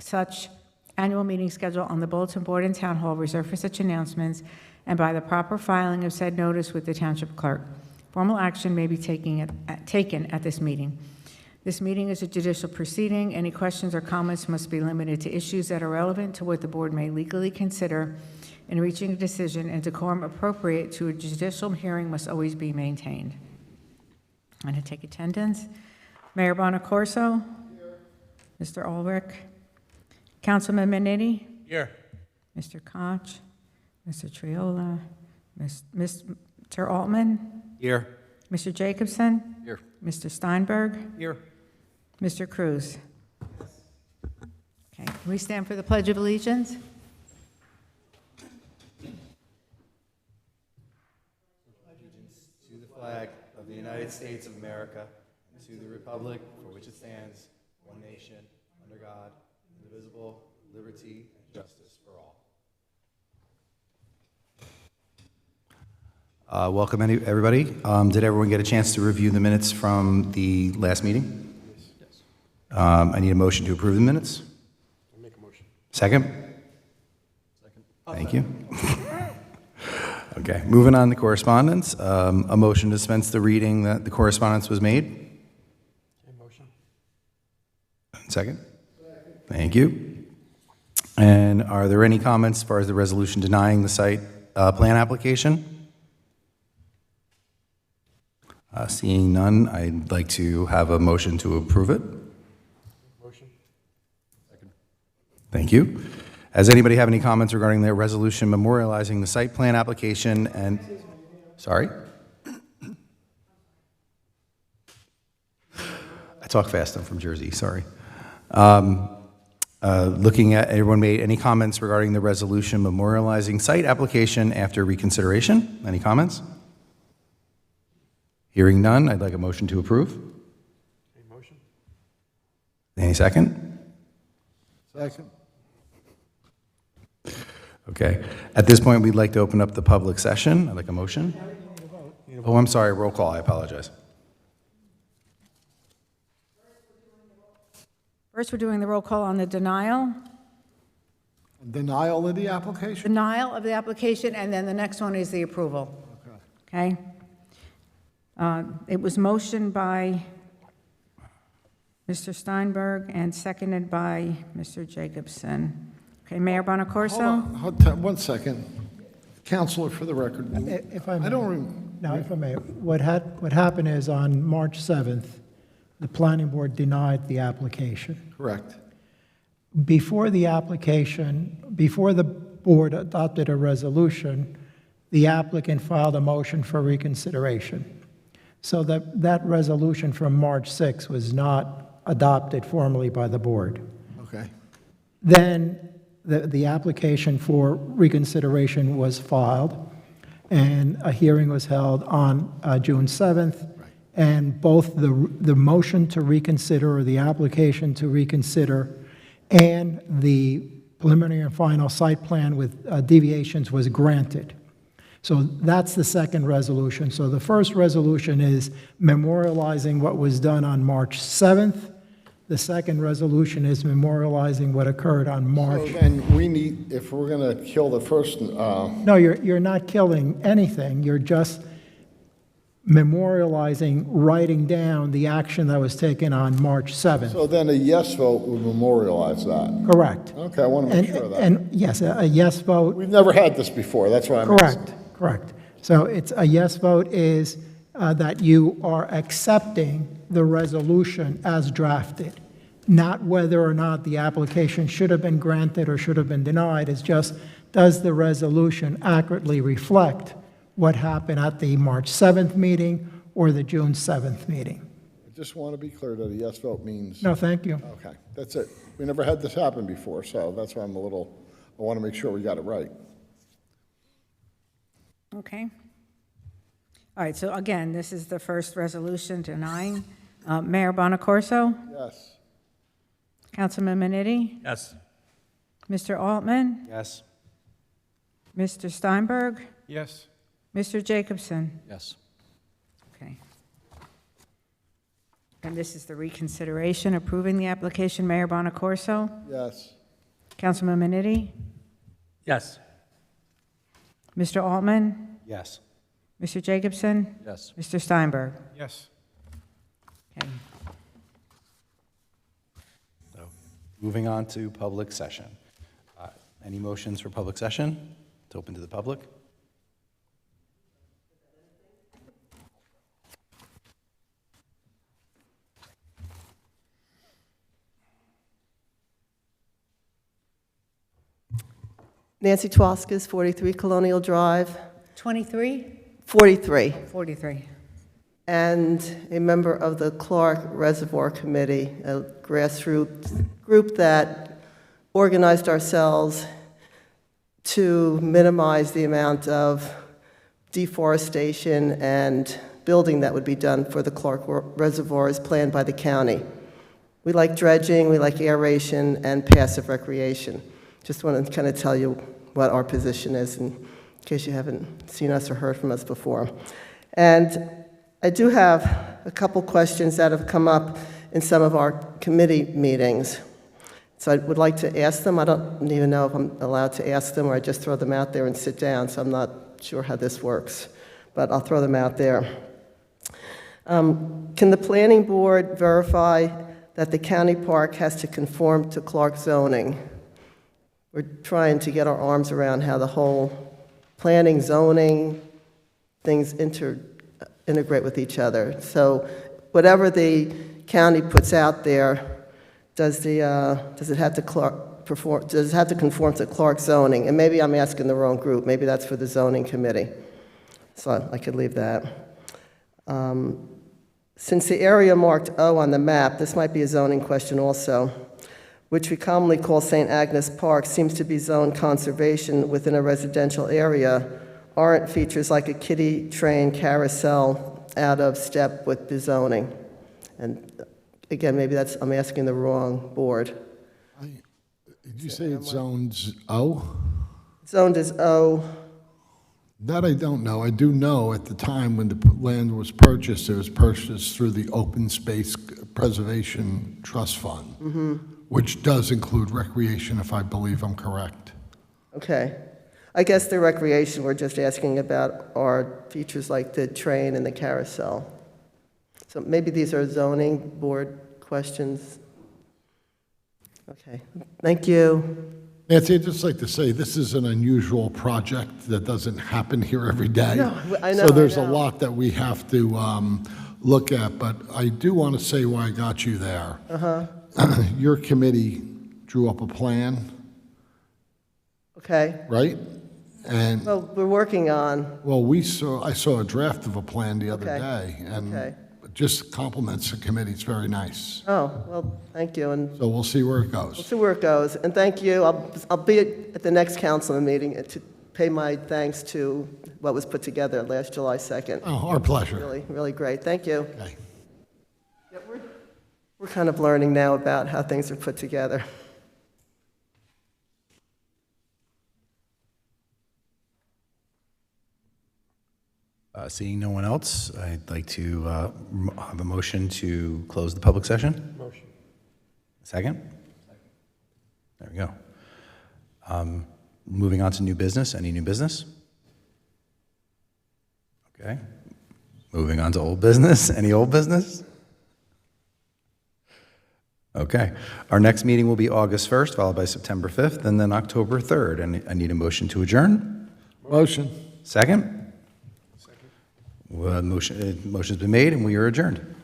such annual meeting schedule on the bulletin board in Town Hall reserved for such announcements and by the proper filing of said notice with the Township Clerk. Formal action may be taken at this meeting. This meeting is a judicial proceeding. Any questions or comments must be limited to issues that are relevant to what the board may legally consider in reaching a decision, and decorum appropriate to a judicial hearing must always be maintained. I'm going to take attendance. Mayor Bonacorso? Here. Mr. Ulrich? Councilman Minetti? Here. Mr. Koch? Mr. Triola? Mr. Altman? Here. Mr. Jacobson? Here. Mr. Steinberg? Here. Mr. Cruz? Okay, can we stand for the Pledge of Allegiance? Allegiance to the flag of the United States of America and to the republic for which it stands, one nation, under God, indivisible, liberty and justice for all. Welcome, everybody. Did everyone get a chance to review the minutes from the last meeting? Yes. I need a motion to approve the minutes. I'll make a motion. Second? Second. Thank you. Okay, moving on to correspondence. A motion to dispense the reading that the correspondence was made. Okay, motion. Second? Thank you. And are there any comments as far as the resolution denying the site plan application? Seeing none, I'd like to have a motion to approve it. Motion. Second. Thank you. Does anybody have any comments regarding their resolution memorializing the site plan application and, sorry? I talk fast, I'm from Jersey, sorry. Looking at, everyone made any comments regarding the resolution memorializing site application after reconsideration? Any comments? Hearing none, I'd like a motion to approve. Okay, motion. Any second? Second. Okay. At this point, we'd like to open up the public session. I'd like a motion. Oh, I'm sorry, roll call, I apologize. First, we're doing the roll call on the denial. Denial of the application? Denial of the application, and then the next one is the approval. Okay? It was motioned by Mr. Steinberg and seconded by Mr. Jacobson. Okay, Mayor Bonacorso? Hold on, 1 second. Counselor, for the record. If I may. I don't. Now, if I may, what happened is on March 7th, the planning board denied the application. Correct. Before the board adopted a resolution, the applicant filed a motion for reconsideration. So that resolution from March 6th was not adopted formally by the board. Okay. Then the application for reconsideration was filed, and a hearing was held on June 7th. Right. And both the motion to reconsider, or the application to reconsider, and the preliminary and final site plan with deviations was granted. So that's the second resolution. So the first resolution is memorializing what was done on March 7th. The second resolution is memorializing what occurred on March. So then we need, if we're going to kill the first, No, you're not killing anything. You're just memorializing, writing down the action that was taken on March 7th. so then a yes vote would memorialize that. Correct. Okay, I want to make sure of that. And yes, a yes vote. We've never had this before, that's why I'm asking. Correct. So it's a yes vote is that you are accepting the resolution as drafted, not whether or not the application should have been granted or should have been denied. It's just, does the resolution accurately reflect what happened at the March 7th meeting or the June 7th meeting? I just want to be clear that a yes vote means. No, thank you. Okay, that's it. We never had this happen before, so that's why I want to make sure we got it right. Okay. All right, so again, this is the first resolution denying. Mayor Bonacorso? Yes. Councilman Minetti? Yes. Mr. Altman? Yes. Mr. Steinberg? Yes. Mr. Jacobson? Yes. Okay. And this is the reconsideration approving the application. Mayor Bonaccorso? Yes. Councilman Manitti? Yes. Mr. Altman? Yes. Mr. Jacobson? Yes. Mr. Steinberg? Yes. Okay. So, moving on to public session. Any motions for public session? It's open to the public. Nancy Twaskis, 43 Colonial Drive, 23? 43, 43. and a member of the Clark Reservoir Committee, a grassroots group that organized ourselves to minimize the amount of deforestation and building that would be done for the Clark Reservoir as planned by the county. We like dredging, we like aeration, and passive recreation. Just want to kind of tell you what our position is in case you haven't seen us or heard from us before. And I do have a couple questions that have come up in some of our committee meetings. So I would like to ask them. I don't even know if I'm allowed to ask them or I just throw them out there and sit down, so I'm not sure how this works, but I'll throw them out there. Can the planning board verify that the county park has to conform to Clark zoning? We're trying to get our arms around how the whole planning, zoning, things integrate with each other. So whatever the county puts out there, does it have to conform to Clark zoning? And maybe I'm asking the wrong group. Maybe that's for the zoning committee. So I could leave that. Since the area marked O on the map, this might be a zoning question also, which we commonly call St. Agnes Park, seems to be zoned conservation within a residential area. Aren't features like a kiddie train carousel out of step with the zoning? And again, maybe I'm asking the wrong board. Did you say it's zones O? Zoned as O. That I don't know. I do know at the time when the land was purchased, it was purchased through the Open Space Preservation Trust Fund, which does include recreation, if I believe I'm correct. Okay. I guess the recreation, we're just asking about are features like the train and the carousel. So maybe these are zoning board questions. Okay, thank you. Nancy, I'd just like to say, this is an unusual project that doesn't happen here every day. No, I know, So there's I a know. lot that we have to look at, but I do want to say why I got you there. Your committee drew up a plan, Okay. right? And, Well, we're working on, well, I saw a draft of a plan the other Okay. day, and Okay. just compliments the committee, it's very nice. oh, well, thank you, and So we'll see where it we'll goes. see where it goes. And thank you. I'll be at the next councilman meeting to pay my thanks to what was put together last July 2nd. Oh, our pleasure. Really, really great. Thank you. Okay. Yeah, we're kind of learning now about how things are put together. Seeing no one else, I'd like to have a motion to close the public session. Motion. Second? There we go. Moving on to new business. Any new business? Okay. Moving on to old business. Any old business? Okay. Our next meeting will be August 1st, followed by September 5th, and then October 3rd. And I need a motion to adjourn. Motion. Second? Second. Motion's been made, and we are adjourned.